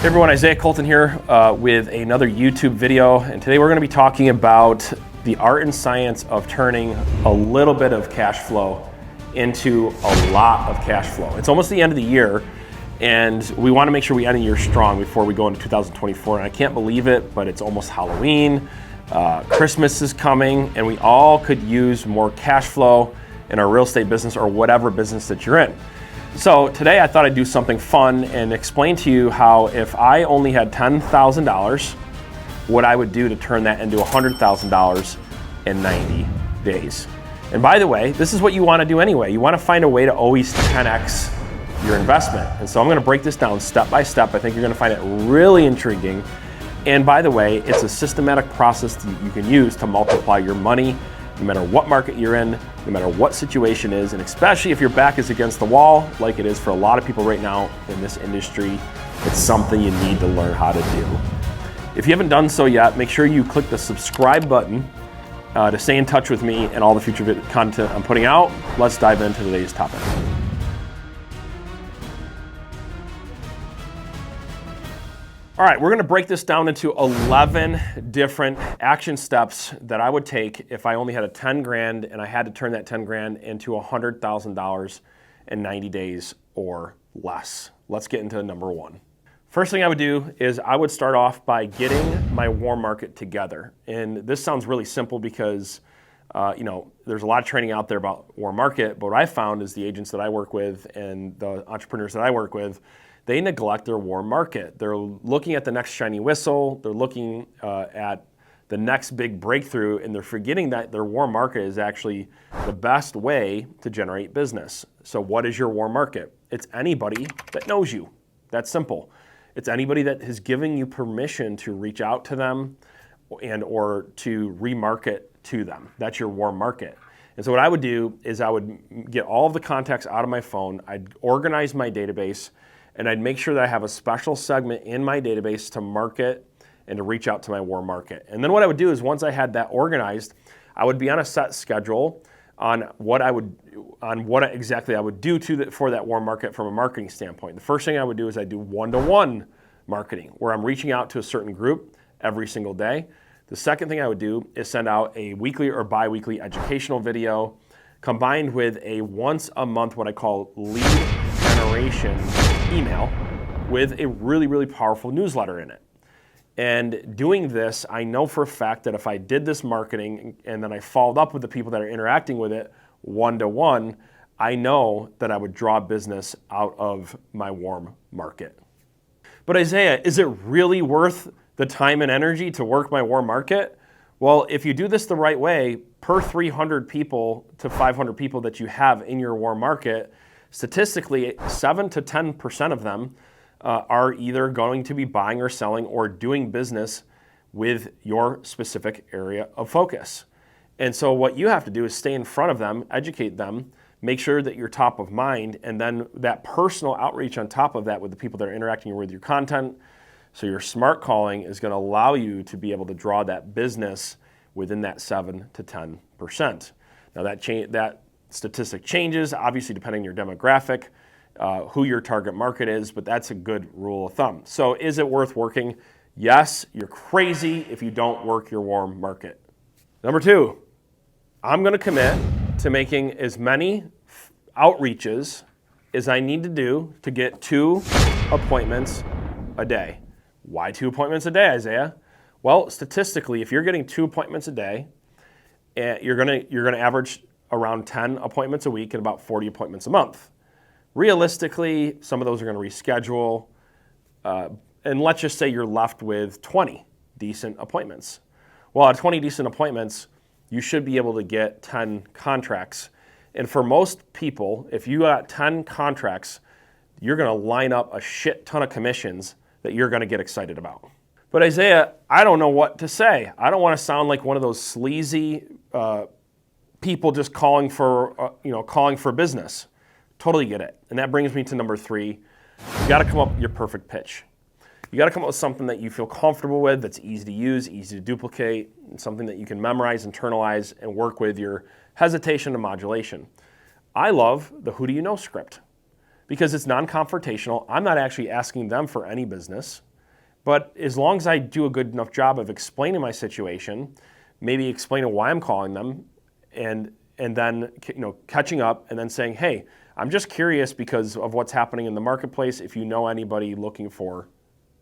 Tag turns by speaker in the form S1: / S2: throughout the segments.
S1: Hey everyone, Isaiah Colton here with another YouTube video, and today we're going to be talking about the art and science of turning a little bit of cash flow into a lot of cash flow. It's almost the end of the year, and we want to make sure we end the year strong before we go into 2024, and I can't believe it, but it's almost Halloween, Christmas is coming, and we all could use more cash flow in our real estate business or whatever business that you're in. So today I thought I'd do something fun and explain to you how if I only had $10,000, what I would do to turn that into $100,000 in 90 days. And by the way, this is what you want to do anyway. You want to find a way to always 10x your investment. And so I'm going to break this down step by step. I think you're going to find it really intriguing. And by the way, it's a systematic process that you can use to multiply your money no matter what market you're in, no matter what situation is, and especially if your back is against the wall, like it is for a lot of people right now in this industry, it's something you need to learn how to do. If you haven't done so yet, make sure you click the subscribe button to stay in touch with me and all the future content I'm putting out. Let's dive into today's topic. All right, we're gonna break this down into 11 different action steps that I would take if I only had a 10 grand and I had to turn that 10 grand into $100,000 in 90 days or less. Let's get into number one. First thing I would do is I would start off by getting my warm market together. And this sounds really simple because there's a lot of training out there about warm market, but what I found is the agents that I work with and the entrepreneurs that I work with, they neglect their warm market. They're looking at the next shiny whistle, they're looking at the next big breakthrough, and they're forgetting that their warm market is actually the best way to generate business. So what is your warm market? It's anybody that knows you. That's simple. It's anybody that has given you permission to reach out to them and or to remarket to them. That's your warm market. And so what I would do is I would get all of the contacts out of my phone, I'd organize my database, and I'd make sure that I have a special segment in my database to market and to reach out to my warm market. And then what I would do is once I had that organized, I would be on a set schedule on what exactly I would do for that warm market from a marketing standpoint. The first thing I would do is I do one-to-one marketing, where I'm reaching out to a certain group every single day. The second thing I would do is send out a weekly or bi-weekly educational video combined with a once a month, what I call lead generation email with a really, really powerful newsletter in it. And doing this, I know for a fact that if I did this marketing and then I followed up with the people that are interacting with it one-to-one, I know that I would draw business out of my warm market. But Isaiah, is it really worth the time and energy to work my warm market? Well, if you do this the right way, per 300 people to 500 people that you have in your warm market, statistically, 7 to 10% of them are either going to be buying or selling or doing business with your specific area of focus. And so what you have to do is stay in front of them, educate them, make sure that you're top of mind, and then that personal outreach on top of that with the people that are interacting with your content. So your smart calling is going to allow you to be able to draw that business within that 7 to 10%. Now that statistic changes, obviously depending on your demographic, who your target market is, but that's a good rule of thumb. So is it worth working? Yes, you're crazy if you don't work your warm market. Number two, I'm gonna commit to making as many outreaches as I need to do to get 2 appointments a day. Why 2 appointments a day, Isaiah? Well, statistically, if you're getting 2 appointments a day, you're gonna average around 10 appointments a week and about 40 appointments a month. Realistically, some of those are going to reschedule, and let's just say you're left with 20 decent appointments. Well, at 20 decent appointments, you should be able to get 10 contracts. And for most people, if you got 10 contracts, you're going to line up a shit ton of commissions that you're going to get excited about. But Isaiah, I don't know what to say. I don't want to sound like one of those sleazy people just calling for business. Totally get it. And that brings me to number 3. You got to come up with your perfect pitch. You got to come up with something that you feel comfortable with, that's easy to use, easy to duplicate, and something that you can memorize, internalize, and work with your hesitation and modulation. I love the who do you know script because it's non-confrontational. I'm not actually asking them for any business. But as long as I do a good enough job of explaining my situation, maybe explaining why I'm calling them, and then catching up and then saying, hey, I'm just curious because of what's happening in the marketplace, if you know anybody looking for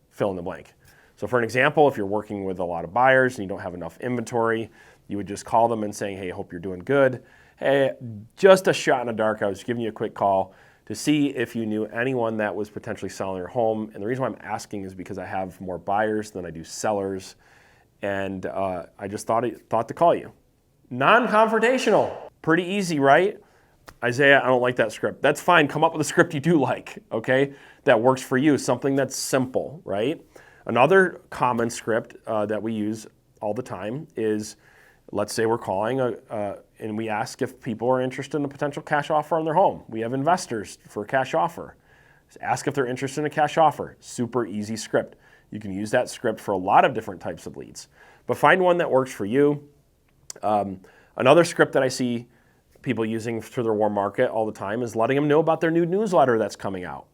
S1: fill in the blank. So for an example, if you're working with a lot of buyers and you don't have enough inventory, you would just call them and saying, hey, hope you're doing good. Hey, just a shot in the dark, I was giving you a quick call to see if you knew anyone that was potentially selling their home. And the reason why I'm asking is because I have more buyers than I do sellers. And I just thought to call you. Non-confrontational. Pretty easy, right? Isaiah, I don't like that script. That's fine. Come up with a script you do like, okay? That works for you. Something that's simple, right? Another common script that we use all the time is, let's say we're calling and we ask if people are interested in a potential cash offer on their home. We have investors for a cash offer. Just ask if they're interested in a cash offer. Super easy script. You can use that script for a lot of different types of leads. But find one that works for you. Another script that I see people using for their warm market all the time is letting them know about their new newsletter that's coming out.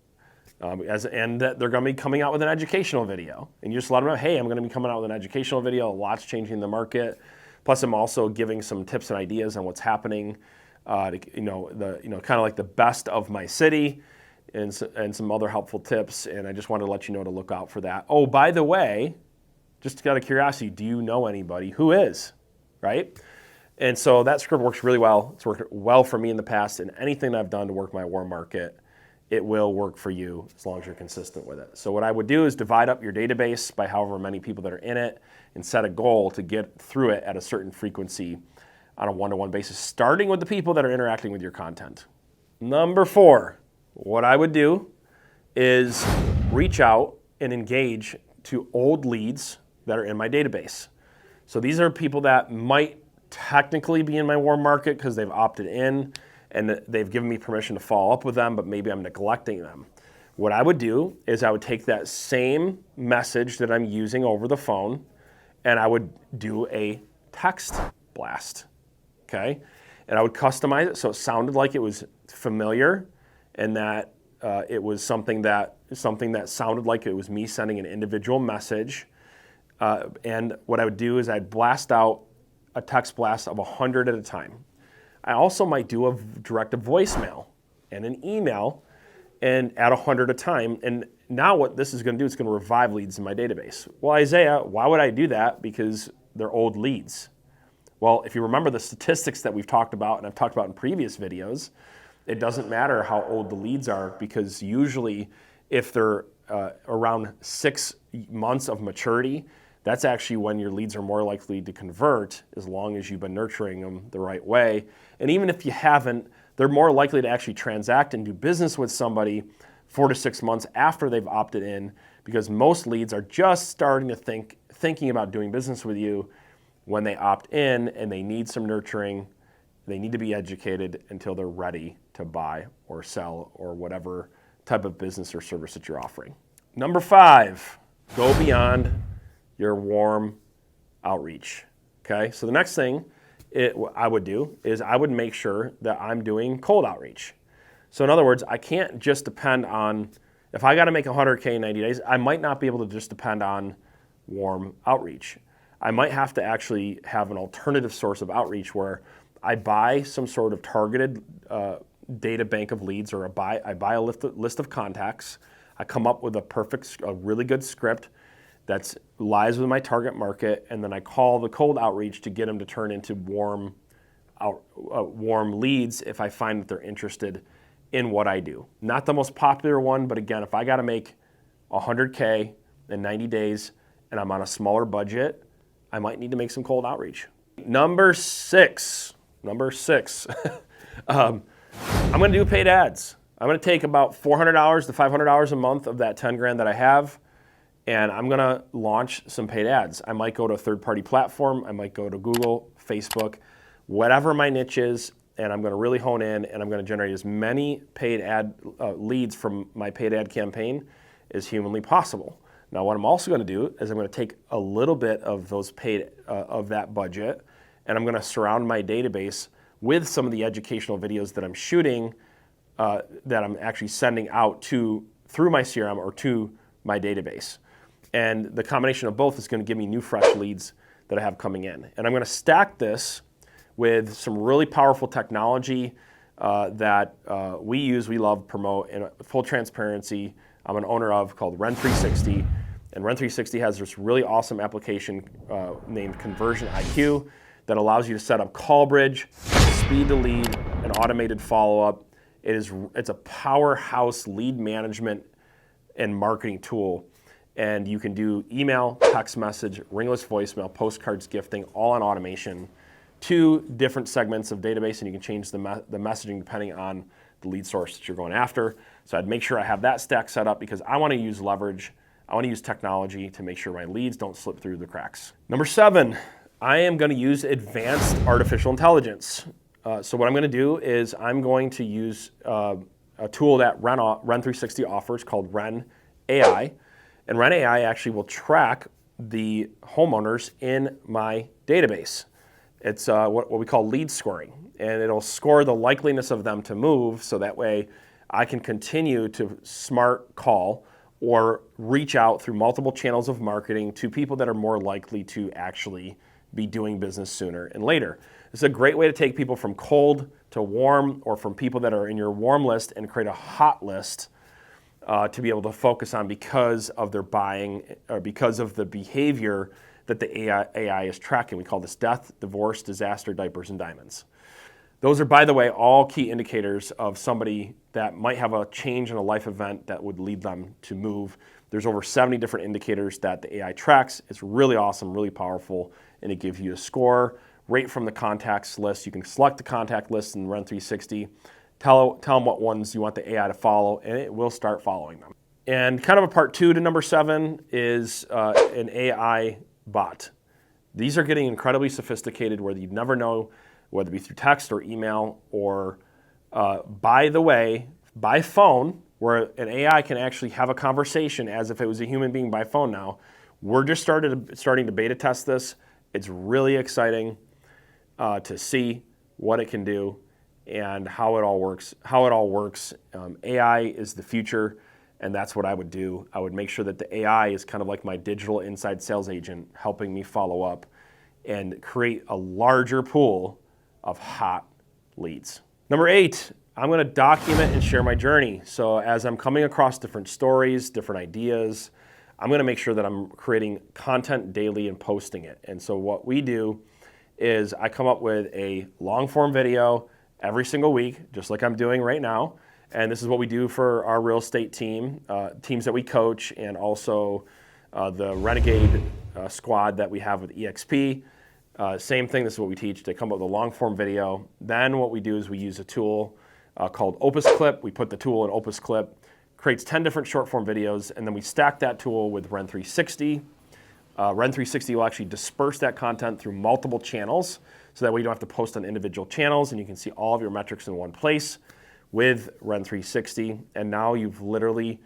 S1: And that they're going to be coming out with an educational video. And you just let them know, hey, I'm going to be coming out with an educational video. A lot's changing in the market. Plus, I'm also giving some tips and ideas on what's happening. Kind of like the best of my city, and some other helpful tips. And I just wanted to let you know to look out for that. Oh, by the way, just out of curiosity, do you know anybody who is, right? And so that script works really well. It's worked well for me in the past, and anything that I've done to work my warm market, it will work for you as long as you're consistent with it. So what I would do is divide up your database by however many people that are in it and set a goal to get through it at a certain frequency on a one-to-one basis, starting with the people that are interacting with your content. Number 4, what I would do is reach out and engage to old leads that are in my database. So these are people that might technically be in my warm market because they've opted in and they've given me permission to follow up with them, but maybe I'm neglecting them. What I would do is I would take that same message that I'm using over the phone and I would do a text blast, okay? And I would customize it so it sounded like it was familiar and that it was something that sounded like it was me sending an individual message. And what I would do is I'd blast out a text blast of 100 at a time. I also might do direct a voicemail and an email and add 100 a time. And now what this is going to do, it's going to revive leads in my database. Well, Isaiah, why would I do that? Because they're old leads. Well, if you remember the statistics that we've talked about and I've talked about in previous videos, it doesn't matter how old the leads are because usually if they're around 6 months of maturity, that's actually when your leads are more likely to convert as long as you've been nurturing them the right way. And even if you haven't, they're more likely to actually transact and do business with somebody 4 to 6 months after they've opted in because most leads are just starting to thinking about doing business with you when they opt in and they need some nurturing. They need to be educated until they're ready to buy or sell or whatever type of business or service that you're offering. Number 5, go beyond your warm outreach, okay? So the next thing I would do is I would make sure that I'm doing cold outreach. So in other words, I can't just depend on, if I gotta make 100K in 90 days, I might not be able to just depend on warm outreach. I might have to actually have an alternative source of outreach where I buy some sort of targeted data bank of leads or I buy a list of contacts. I come up with a really good script that lies with my target market, and then I call the cold outreach to get them to turn into warm leads if I find that they're interested in what I do. Not the most popular one, but again, if I got to make 100K in 90 days and I'm on a smaller budget, I might need to make some cold outreach. Number six, I'm going to do paid ads. I'm going to take about $400 to $500 a month of that 10 grand that I have, and I'm going to launch some paid ads. I might go to a third-party platform. I might go to Google, Facebook, whatever my niche is, and I'm going to really hone in, and I'm going to generate as many paid ad leads from my paid ad campaign as humanly possible. Now, what I'm also going to do is I'm going to take a little bit of those paid of that budget, and I'm going to surround my database with some of the educational videos that I'm shooting that I'm actually sending out through my CRM or to my database. And the combination of both is going to give me new fresh leads that I have coming in. And I'm going to stack this with some really powerful technology that we love, promote, and full transparency, I'm an owner of, called Ren360. And Ren360 has this really awesome application named Conversion IQ that allows you to set up call bridge, speed to lead, and automated follow-up. It's a powerhouse lead management and marketing tool. And you can do email, text message, ringless voicemail, postcards, gifting, all on automation. 2 different segments of database, and you can change the messaging depending on the lead source that you're going after. So I'd make sure I have that stack set up because I want to use leverage. I want to use technology to make sure my leads don't slip through the cracks. Number 7, I am going to use advanced artificial intelligence. So what I'm going to do is I'm going to use a tool that Ren360 offers called Ren AI. And Ren AI actually will track the homeowners in my database. It's what we call lead scoring. And it'll score the likeliness of them to move so that way I can continue to smart call or reach out through multiple channels of marketing to people that are more likely to actually be doing business sooner and later. This is a great way to take people from cold to warm, or from people that are in your warm list and create a hot list to be able to focus on because of their buying or because of the behavior that the AI is tracking. We call this death, divorce, disaster, diapers, and diamonds. Those are, by the way, all key indicators of somebody that might have a change in a life event that would lead them to move. There's over 70 different indicators that the AI tracks. It's really awesome, really powerful, and it gives you a score right from the contacts list. You can select the contact list in Ren360, tell them what ones you want the AI to follow, and it will start following them. And kind of a part 2 to number 7 is an AI bot. These are getting incredibly sophisticated where you'd never know, whether it be through text or email or, by the way, by phone, where an AI can actually have a conversation as if it was a human being by phone now. We're just starting to beta test this. It's really exciting to see what it can do and how it all works. AI is the future, and that's what I would do. I would make sure that the AI is kind of like my digital inside sales agent, helping me follow up and create a larger pool of hot leads. Number 8, I'm going to document and share my journey. So as I'm coming across different stories, different ideas, I'm going to make sure that I'm creating content daily and posting it. And so what we do is I come up with a long form video every single week, just like I'm doing right now. And this is what we do for our real estate team, teams that we coach, and also the Renegade squad that we have with EXP. Same thing, this is what we teach. They come up with a long form video. Then what we do is we use a tool called Opus Clip. We put the tool in Opus Clip, creates 10 different short form videos, and then we stack that tool with Ren360. Ren360 will actually disperse that content through multiple channels, so that way you don't have to post on individual channels, and you can see all of your metrics in one place with Ren360. And now you've literally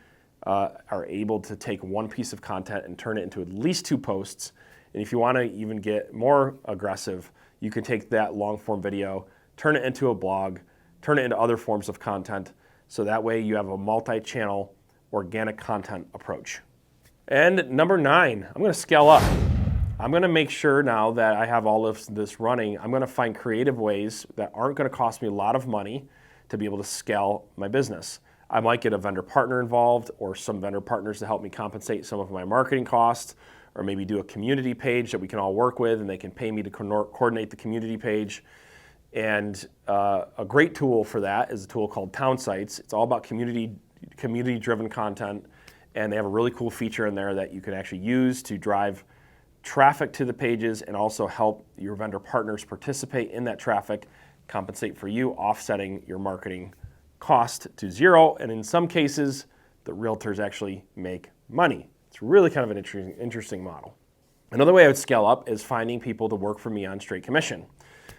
S1: are able to take one piece of content and turn it into at least 2 posts. And if you want to even get more aggressive, you can take that long form video, turn it into a blog, turn it into other forms of content, so that way you have a multi-channel organic content approach. And number 9, I'm going to scale up. I'm going to make sure now that I have all of this running, I'm going to find creative ways that aren't going to cost me a lot of money to be able to scale my business. I might get a vendor partner involved, or some vendor partners to help me compensate some of my marketing costs, or maybe do a community page that we can all work with and they can pay me to coordinate the community page. And a great tool for that is a tool called Town Sites. It's all about community-driven content, and they have a really cool feature in there that you can actually use to drive traffic to the pages and also help your vendor partners participate in that traffic, compensate for you, offsetting your marketing cost to 0. And in some cases, the realtors actually make money. It's really kind of an interesting model. Another way I would scale up is finding people to work for me on straight commission.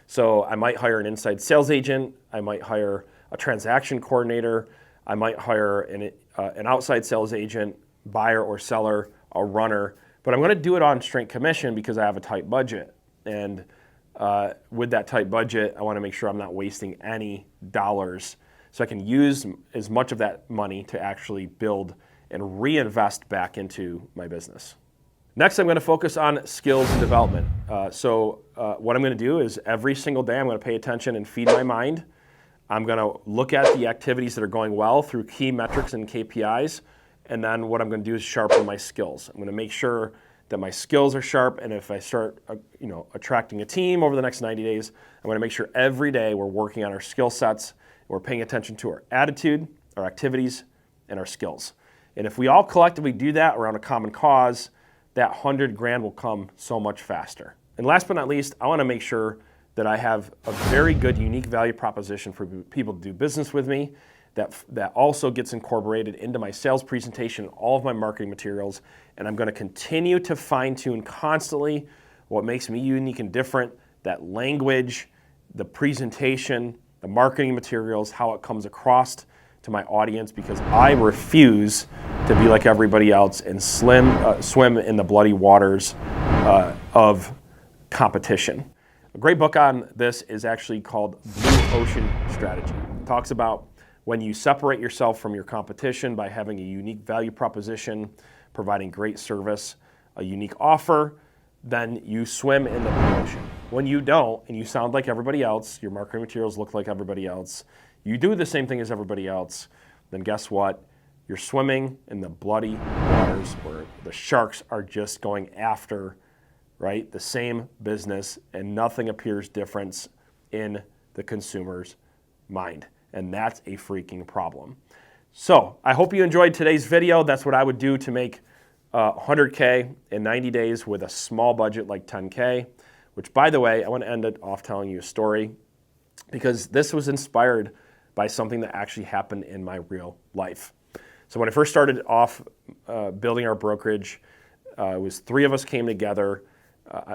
S1: So I might hire an inside sales agent, I might hire a transaction coordinator, I might hire an outside sales agent, buyer or seller, a runner, but I'm going to do it on straight commission because I have a tight budget. And with that tight budget, I want to make sure I'm not wasting any dollars, so I can use as much of that money to actually build and reinvest back into my business. Next, I'm going to focus on skills and development. What I'm going to do is every single day I'm going to pay attention and feed my mind. I'm going to look at the activities that are going well through key metrics and KPIs, and then what I'm going to do is sharpen my skills. I'm going to make sure that my skills are sharp, and if I start attracting a team over the next 90 days, I'm going to make sure every day we're working on our skill sets, we're paying attention to our attitude, our activities, and our skills. And if we all collectively do that around a common cause, that 100 grand will come so much faster. And last but not least, I want to make sure that I have a very good, unique value proposition for people to do business with me that also gets incorporated into my sales presentation, all of my marketing materials, and I'm going to continue to fine-tune constantly what makes me unique and different, that language, the presentation, the marketing materials, how it comes across to my audience, because I refuse to be like everybody else and swim in the bloody waters of competition. A great book on this is actually called Blue Ocean Strategy. It talks about when you separate yourself from your competition by having a unique value proposition, providing great service, a unique offer, then you swim in the blue ocean. When you don't, and you sound like everybody else, your marketing materials look like everybody else, you do the same thing as everybody else, then guess what? You're swimming in the bloody waters where the sharks are just going after, right, the same business, and nothing appears different in the consumer's mind. And that's a freaking problem. So I hope you enjoyed today's video. That's what I would do to make 100K in 90 days with a small budget like 10K, which, by the way, I want to end it off telling you a story, because this was inspired by something that actually happened in my real life. So when I first started off building our brokerage, it was 3 of us came together.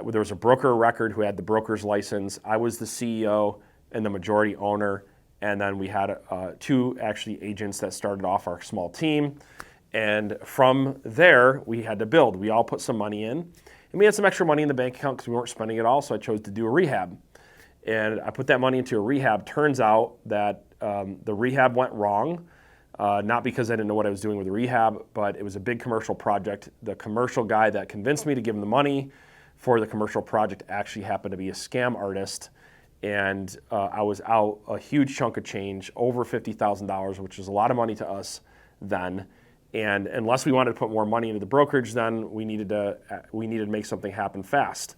S1: There was a broker of record who had the broker's license. I was the CEO and the majority owner. And then we had 2 actually agents that started off our small team. And from there, we had to build. We all put some money in. And we had some extra money in the bank account because we weren't spending it all, so I chose to do a rehab. And I put that money into a rehab. Turns out that the rehab went wrong, not because I didn't know what I was doing with the rehab, but it was a big commercial project. The commercial guy that convinced me to give him the money for the commercial project actually happened to be a scam artist. And I was out a huge chunk of change, over $50,000, which is a lot of money to us then. And unless we wanted to put more money into the brokerage, then we needed to make something happen fast.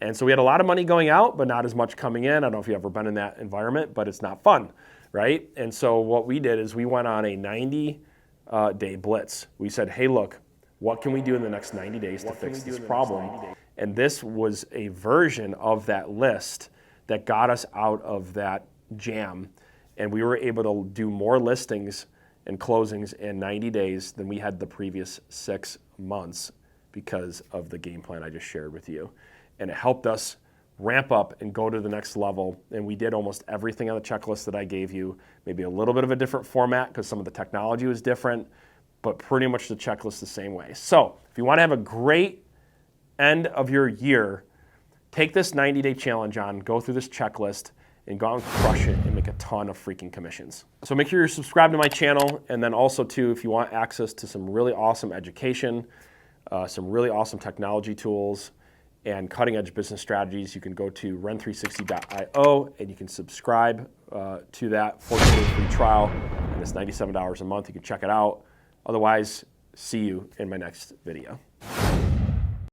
S1: And so we had a lot of money going out, but not as much coming in. I don't know if you've ever been in that environment, but it's not fun, right? And so what we did is we went on a 90-day blitz. We said, hey, look, what can we do in the next 90 days to fix this problem? And this was a version of that list that got us out of that jam. And we were able to do more listings and closings in 90 days than we had the previous 6 months because of the game plan I just shared with you. And it helped us ramp up and go to the next level. And we did almost everything on the checklist that I gave you, maybe a little bit of a different format because some of the technology was different, but pretty much the checklist the same way. So if you want to have a great end of your year, take this 90-day challenge on, go through this checklist, and go out and crush it and make a ton of freaking commissions. So make sure you're subscribed to my channel, and then also too, if you want access to some really awesome education, some really awesome technology tools, and cutting-edge business strategies, you can go to ren360.io and you can subscribe to that 14-day free trial, and it's $97 a month. You can check it out. Otherwise, see you in my next video.